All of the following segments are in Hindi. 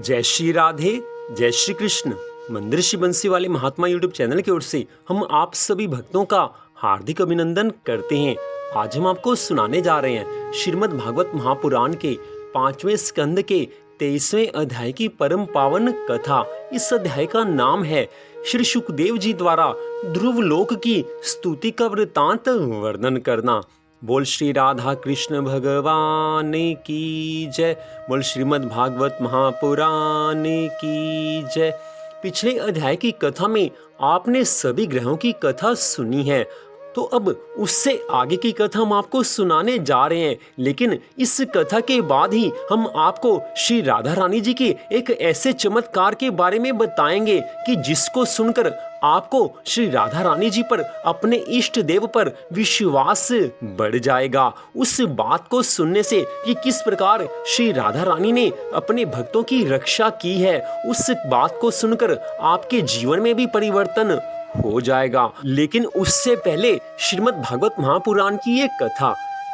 जय श्री राधे, जय श्री कृष्ण। मंदिर श्री बंसी वाले महात्मा यूट्यूब चैनल की ओर से हम आप सभी भक्तों का हार्दिक अभिनंदन करते हैं। आज हम आपको सुनाने जा रहे हैं श्रीमद् भागवत महापुराण के 5वें स्कंद के 23वें अध्याय की परम पावन कथा। इस अध्याय का नाम है श्री सुखदेव जी द्वारा ध्रुव लोक की स्तुति का वृतांत वर्णन करना। बोल श्री राधा कृष्ण भगवान की जय। बोल श्रीमद् भागवत महापुराण की जय। पिछले अध्याय की कथा में आपने सभी ग्रहों की कथा सुनी है, तो अब उससे आगे की कथा हम आपको सुनाने जा रहे हैं। लेकिन इस कथा के बाद ही हम आपको श्री राधा रानी जी के एक ऐसे चमत्कार के बारे में बताएंगे कि जिसको सुनकर आपको श्री राधा रानी जी पर, अपने इष्ट देव पर विश्वास बढ़ जाएगा। उस बात को सुनने से कि किस प्रकार श्री राधा रानी ने अपने भक्तों की रक्षा की है, उस बात को सुनकर आपके जीवन में भी परिवर्तन हो जाएगा। लेकिन उससे पहले श्रीमद् भागवत महापुराण की एक कथा।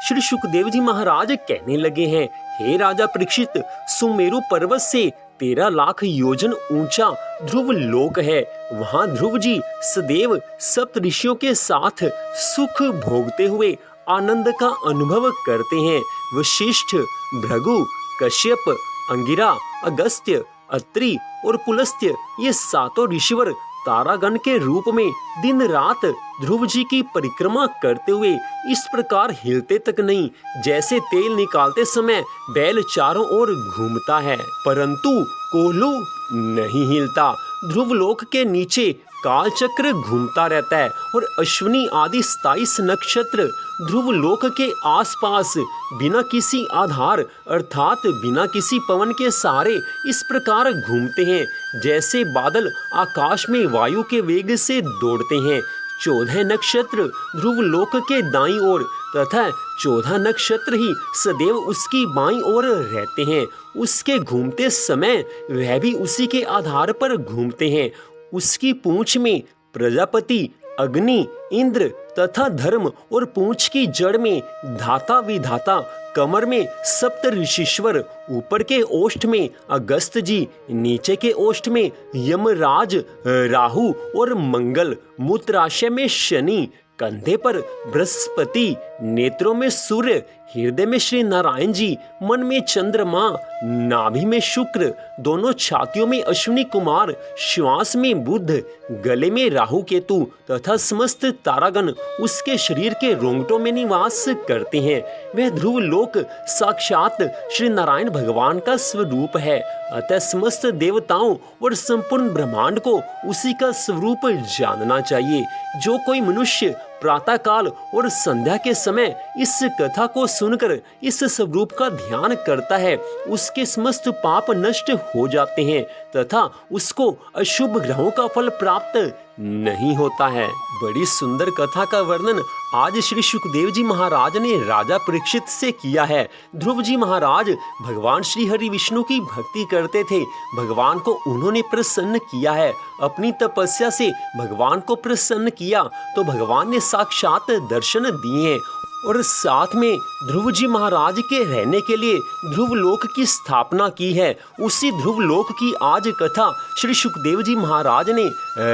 श्री सुखदेव जी महाराज कहने लगे हैं, हे राजा परीक्षित, सुमेरु पर्वत से 13 लाख योजन ऊंचा ध्रुव लोक है। वहां ध्रुव जी सदैव सप्त ऋषियों के साथ सुख भोगते हुए आनंद का अनुभव करते हैं। वशिष्ठ, भृगु, कश्यप, अंगिरा, अगस्त्य, अत्रि और पुलस्त्य, ये सातों ऋषिवर तारागण के रूप में दिन रात ध्रुव जी की परिक्रमा करते हुए इस प्रकार हिलते तक नहीं जैसे तेल निकालते समय बैल चारों ओर घूमता है, परंतु कोल्हू नहीं हिलता। ध्रुव लोक के नीचे काल चक्र घूमता रहता है और अश्विनी आदि 27 नक्षत्र ध्रुव लोक के आसपास बिना किसी आधार अर्थात बिना किसी पवन के सहारे इस प्रकार घूमते हैं जैसे बादल आकाश में वायु के वेग से दौड़ते हैं। 14 नक्षत्र ध्रुव लोक के दाईं ओर तथा 14 नक्षत्र ही सदैव उसकी बाईं ओर रहते हैं। उसके घूमते समय वह भी उसी के आधार पर घूमते हैं। उसकी पूंछ में प्रजापति, अग्नि, इंद्र तथा धर्म और पूंछ की जड़ में धाता विधाता, कमर में सप्त ऋषीश्वर, ऊपर के ओष्ठ में अगस्त जी, नीचे के ओष्ठ में यमराज, राहु और मंगल, मूत्राशय में शनि, कंधे पर बृहस्पति, नेत्रों में सूर्य, हृदय में श्री नारायण जी, मन में चंद्रमा, नाभि में शुक्र, दोनों छातियों में अश्विनी कुमार, श्वास में बुध, गले में राहु केतु तथा समस्त तारागण उसके शरीर के रोंगटों में निवास करते हैं। वह ध्रुव लोक साक्षात श्री नारायण भगवान का स्वरूप है। अतः समस्त देवताओं और संपूर्ण ब्रह्मांड को उसी का स्वरूप जानना चाहिए। जो कोई मनुष्य प्रातः काल और संध्या के समय इस कथा को सुनकर इस स्वरूप का ध्यान करता है, उसके समस्त पाप नष्ट हो जाते हैं तथा उसको अशुभ ग्रहों का फल प्राप्त नहीं होता है। बड़ी सुंदर कथा का वर्णन आज श्री सुखदेव जी महाराज ने राजा परीक्षित से किया है। ध्रुव जी महाराज भगवान श्री हरि विष्णु की भक्ति करते थे। भगवान को उन्होंने प्रसन्न किया है। अपनी तपस्या से भगवान को प्रसन्न किया तो भगवान ने साक्षात दर्शन दिए हैं और साथ में ध्रुव जी महाराज के रहने के लिए ध्रुव लोक की स्थापना की है। उसी ध्रुव लोक की आज कथा श्री सुखदेव जी महाराज ने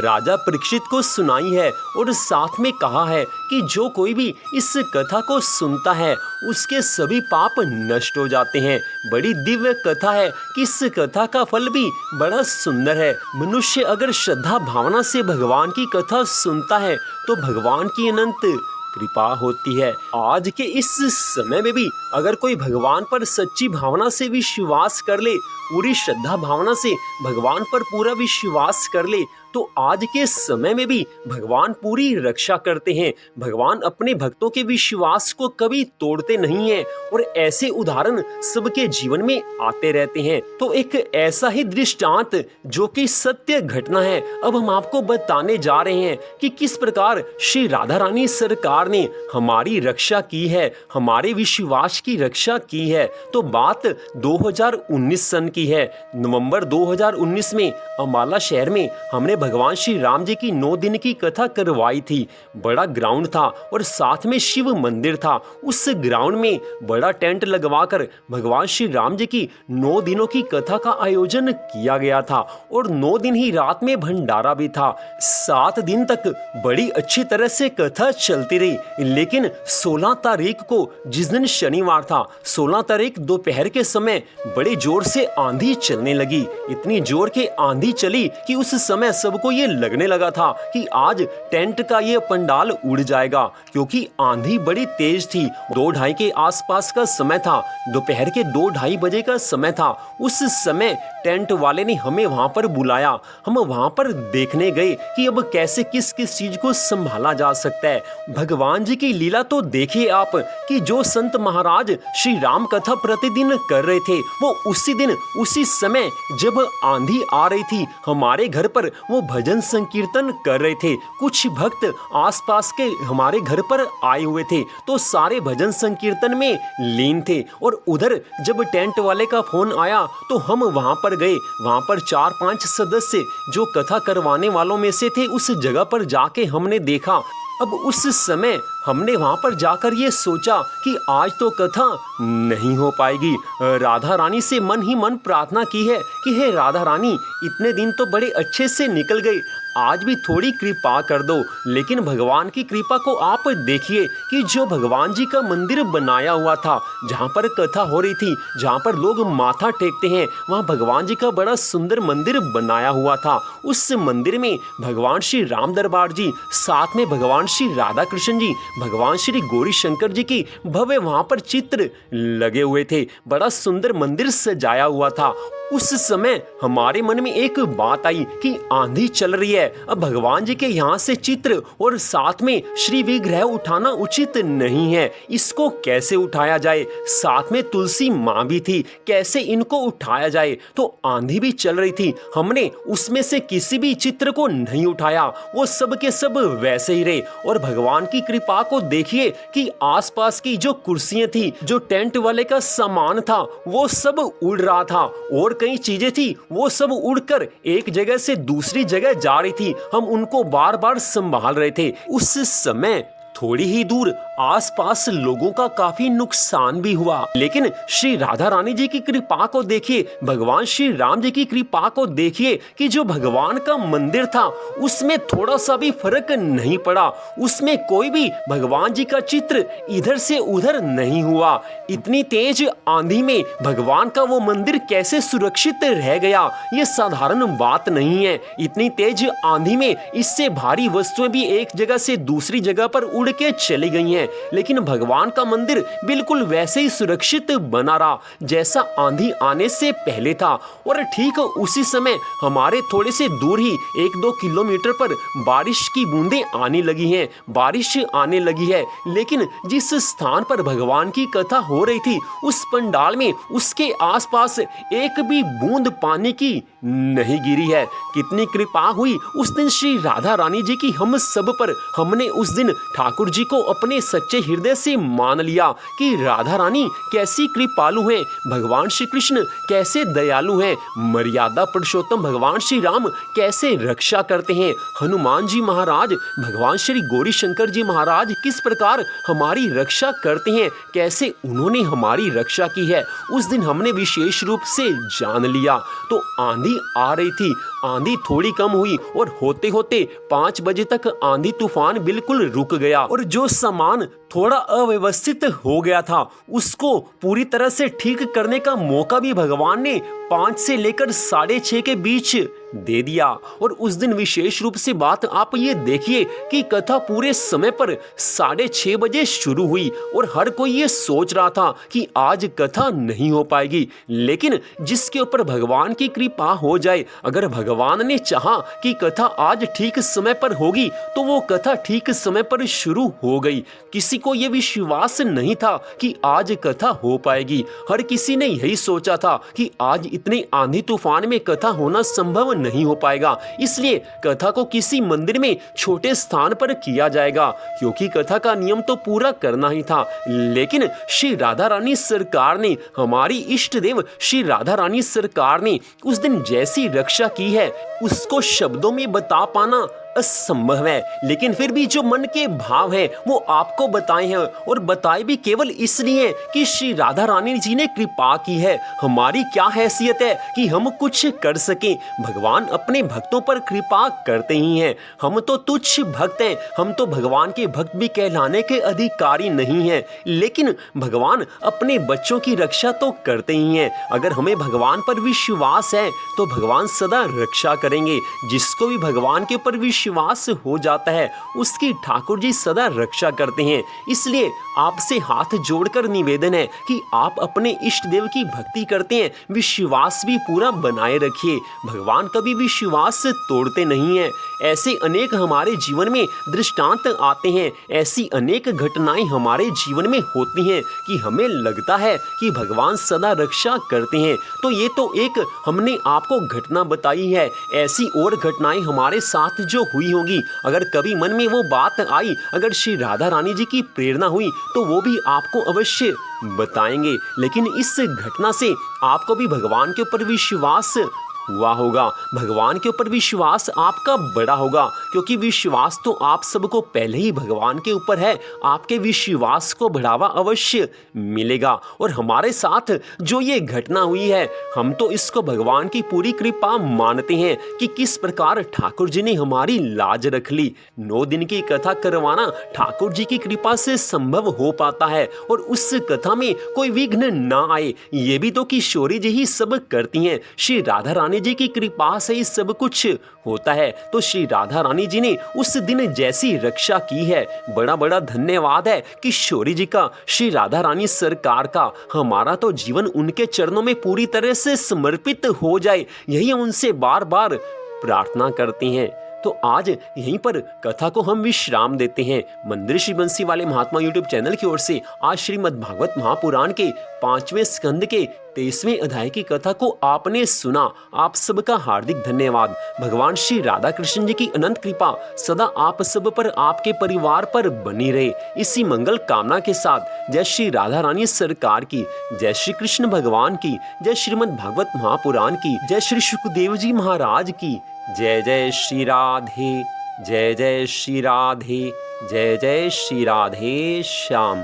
राजा परीक्षित को सुनाई है और साथ में कहा है कि जो कोई भी इस कथा को सुनता है उसके सभी पाप नष्ट हो जाते हैं। बड़ी दिव्य कथा है कि इस कथा का फल भी बड़ा सुंदर है। मनुष्य अगर श्रद्धा भावना से भगवान की कथा सुनता है तो भगवान की अनंत कृपा होती है। आज के इस समय में भी अगर कोई भगवान पर सच्ची भावना से विश्वास कर ले, पूरी श्रद्धा भावना से भगवान पर पूरा विश्वास कर ले, तो आज के समय में भी भगवान पूरी रक्षा करते हैं। भगवान अपने भक्तों के विश्वास को कभी तोड़ते नहीं हैं और ऐसे उदाहरण सबके जीवन में आते रहते हैं। तो एक ऐसा ही दृष्टांत जो कि सत्य घटना है, अब हम आपको बताने जा रहे हैं कि किस प्रकार श्री राधा रानी सरकार ने हमारी रक्षा की है, हमारे विश्वास की रक्षा की है। तो बात 2019 सन की है। नवंबर 2019 में अम्बाला शहर में हमने भगवान श्री राम जी की 9 दिन की कथा करवाई थी। बड़ा ग्राउंड था और साथ में शिव मंदिर था। उस ग्राउंड में बड़ा टेंट लगवाकर भगवान श्री राम जी की 9 दिनों की कथा का आयोजन किया गया था और 9 दिन ही रात में भंडारा भी था। 7 दिन तक बड़ी अच्छी तरह से कथा चलती रही, लेकिन 16 तारीख को, जिस दिन शनिवार था, 16 तारीख दोपहर के समय बड़े जोर से आंधी चलने लगी। इतनी जोर के आंधी चली कि उस समय सबको ये लगने लगा था कि आज टेंट का ये पंडाल उड़ जाएगा, क्योंकि आंधी बड़ी तेज थी। 2:30 के आसपास का समय था, दोपहर के 2:30 बजे का समय था। उस समय टेंट वाले ने हमें वहां पर बुलाया। हम वहां पर देखने गए कि अब कैसे किस किस चीज को संभाला जा सकता है। भगवान जी की लीला तो देखिए आप कि जो संत महाराज श्री राम कथा प्रतिदिन कर रहे थे, वो उसी दिन उसी समय जब आंधी आ रही थी, हमारे घर पर वो भजन संकीर्तन कर रहे थे। कुछ भक्त आसपास के हमारे घर पर आए हुए थे, तो सारे भजन संकीर्तन में लीन थे। और उधर जब टेंट वाले का फोन आया तो हम वहां पर गए। वहां पर 4-5 सदस्य जो कथा करवाने वालों में से थे, उस जगह पर जाके हमने देखा। अब उस समय हमने वहां पर जाकर ये सोचा कि आज तो कथा नहीं हो पाएगी। राधा रानी से मन ही मन प्रार्थना की है कि हे राधा रानी, इतने दिन तो बड़े अच्छे से निकल गए, आज भी थोड़ी कृपा कर दो। लेकिन भगवान की कृपा को आप देखिए कि जो भगवान जी का मंदिर बनाया हुआ था, जहाँ पर कथा हो रही थी, जहाँ पर लोग माथा टेकते हैं, वहाँ भगवान जी का बड़ा सुंदर मंदिर बनाया हुआ था। उस मंदिर में भगवान श्री राम दरबार जी, साथ में भगवान श्री राधा कृष्ण जी, भगवान श्री गौरी शंकर जी की भव्य वहाँ पर चित्र लगे हुए थे। बड़ा सुंदर मंदिर सजाया हुआ था। उस समय हमारे मन में एक बात आई कि आंधी चल रही है, अब भगवान जी के यहाँ से चित्र और साथ में श्री विग्रह उठाना उचित नहीं है। इसको कैसे उठाया जाए? साथ में तुलसी माँ भी थी, कैसे इनको उठाया जाए? तो आंधी भी चल रही थी, हमने उसमें से किसी भी चित्र को नहीं उठाया, वो सब के सब वैसे ही रहे। और भगवान की कृपा को देखिए कि आसपास की जो कुर्सियां थी, जो टेंट वाले का सामान था, वो सब उड़ रहा था और कई चीजें थी वो सब उड़कर एक जगह से दूसरी जगह जा रही थी। हम उनको बार बार संभाल रहे थे। उस समय थोड़ी ही दूर आसपास लोगों का काफी नुकसान भी हुआ, लेकिन श्री राधा रानी जी की कृपा को देखिए, भगवान श्री राम जी की कृपा को देखिए कि जो भगवान का मंदिर था उसमें थोड़ा सा भी फर्क नहीं पड़ा। उसमें कोई भी भगवान जी का चित्र इधर से उधर नहीं हुआ। इतनी तेज आंधी में भगवान का वो मंदिर कैसे सुरक्षित रह गया, ये साधारण बात नहीं है। इतनी तेज आंधी में इससे भारी वस्तुएं भी एक जगह से दूसरी जगह पर उड़ के चली गई हैं, लेकिन भगवान का मंदिर बिल्कुल वैसे ही सुरक्षित बना रहा जैसा आंधी आने से पहले था। और ठीक उसी समय हमारे थोड़े से दूर ही 1-2 किलोमीटर पर बारिश की बूंदें आने लगी हैं, बारिश आने लगी है। लेकिन जिस स्थान पर भगवान की कथा हो रही थी, उस पंडाल में उसके आसपास एक भी बूंद पानी की नहीं गिरी है। कितनी कृपा हुई उस दिन श्री राधा रानी जी की हम सब पर। हमने उस दिन ठाकुर जी को अपने सच्चे हृदय से मान लिया कि राधा रानी कैसी कृपालु हैं, भगवान श्री कृष्ण कैसे दयालु हैं, मर्यादा पुरुषोत्तम भगवान श्री राम कैसे रक्षा करते हैं, हनुमान जी महाराज, भगवान श्री गौरी शंकर जी महाराज किस प्रकार हमारी रक्षा करते हैं, कैसे उन्होंने हमारी रक्षा की है। उस दिन हमने विशेष रूप से जान लिया। तो आंधी आ रही थी, आंधी थोड़ी कम हुई और होते होते 5 बजे तक आंधी तूफान बिल्कुल रुक गया। और जो सामान थोड़ा अव्यवस्थित हो गया था उसको पूरी तरह से ठीक करने का मौका भी भगवान ने 5 से लेकर 6:30 के बीच दे दिया। और उस दिन विशेष रूप से बात आप ये देखिए कि कथा पूरे समय पर 6:30 बजे शुरू हुई और हर कोई ये सोच रहा था कि आज कथा नहीं हो पाएगी, लेकिन जिसके ऊपर भगवान की कृपा हो जाए, अगर भगवान ने चाहा कि कथा आज ठीक समय पर होगी तो वो कथा ठीक समय पर शुरू हो गई। किसी को ये विश्वास नहीं था कि आज कथा हो पाएगी। हर किसी ने यही सोचा था कि आज इतने आंधी तूफान में कथा होना संभव नहीं हो पाएगा, इसलिए कथा को किसी मंदिर में छोटे स्थान पर किया जाएगा, क्योंकि कथा का नियम तो पूरा करना ही था। लेकिन श्री राधा रानी सरकार ने, हमारी इष्ट देव श्री राधा रानी सरकार ने उस दिन जैसी रक्षा की है उसको शब्दों में बता पाना असंभव है। लेकिन फिर भी जो मन के भाव है वो आपको बताए हैं, और बताए भी केवल इसलिए कि श्री राधा रानी जी ने कृपा की है। हमारी क्या हैसियत है कि हम कुछ कर सकें। भगवान अपने भक्तों पर कृपा करते ही हैं। हम तो तुच्छ भक्त हैं, हम तो भगवान के भक्त भी कहलाने के अधिकारी नहीं हैं, लेकिन भगवान अपने बच्चों की रक्षा तो करते ही हैं। अगर हमें भगवान पर विश्वास है तो भगवान सदा रक्षा करेंगे। जिसको भी भगवान के ऊपर विश्वास हो जाता है उसकी ठाकुर जी सदा रक्षा करते हैं। इसलिए आपसे हाथ जोड़कर निवेदन है कि आप अपने इष्ट देव की भक्ति करते हैं, विश्वास भी पूरा बनाए रखिए। भगवान कभी विश्वास तोड़ते नहीं हैं। ऐसे अनेक हमारे जीवन में दृष्टांत आते हैं, ऐसी अनेक घटनाएं हमारे जीवन में होती हैं कि हमें लगता है कि भगवान सदा रक्षा करते हैं। तो ये तो एक हमने आपको घटना बताई है, ऐसी और घटनाएं हमारे साथ जो हुई होगी। अगर कभी मन में वो बात आई, अगर श्री राधा रानी जी की प्रेरणा हुई तो वो भी आपको अवश्य बताएंगे। लेकिन इस घटना से आपको भी भगवान के ऊपर विश्वास हुआ होगा, भगवान के ऊपर विश्वास आपका बड़ा होगा, क्योंकि विश्वास तो आप सबको पहले ही भगवान के ऊपर है। आपके विश्वास को बढ़ावा अवश्य मिलेगा। और हमारे साथ जो ये घटना हुई है, हम तो इसको भगवान की पूरी कृपा मानते हैं कि किस प्रकार ठाकुर जी ने हमारी लाज रख ली। 9 दिन की कथा करवाना ठाकुर जी की कृपा से संभव हो पाता है, और उस कथा में कोई विघ्न ना आए, ये भी तो किशोरी जी ही सब करती हैं। श्री राधा रानी जी की कृपा से ही सब कुछ होता है। तो श्री राधा रानी जी ने उस दिन जैसी रक्षा की है, बड़ा बड़ा धन्यवाद है किशोरी जी का, श्री राधा रानी सरकार का। हमारा तो जीवन उनके चरणों में पूरी तरह से समर्पित हो जाए, यही हम उनसे बार बार प्रार्थना करते हैं। तो आज यहीं पर कथा को हम विश्राम देते हैं। मंदिर श्री बंसी वाले महात्मा यूट्यूब चैनल की ओर से आज श्रीमद् भागवत महापुराण के 5वें स्कंद के 23वें अध्याय की कथा को आपने सुना। आप सबका हार्दिक धन्यवाद। भगवान श्री राधा कृष्ण जी की अनंत कृपा सदा आप सब पर, आपके परिवार पर बनी रहे। इसी मंगल कामना के साथ जय श्री राधा रानी सरकार की, जय श्री कृष्ण भगवान की, जय श्रीमद् भागवत महापुराण की, जय श्री सुखदेव जी महाराज की। जय जय श्री राधे, जय जय श्री राधे, जय जय श्री राधे श्याम।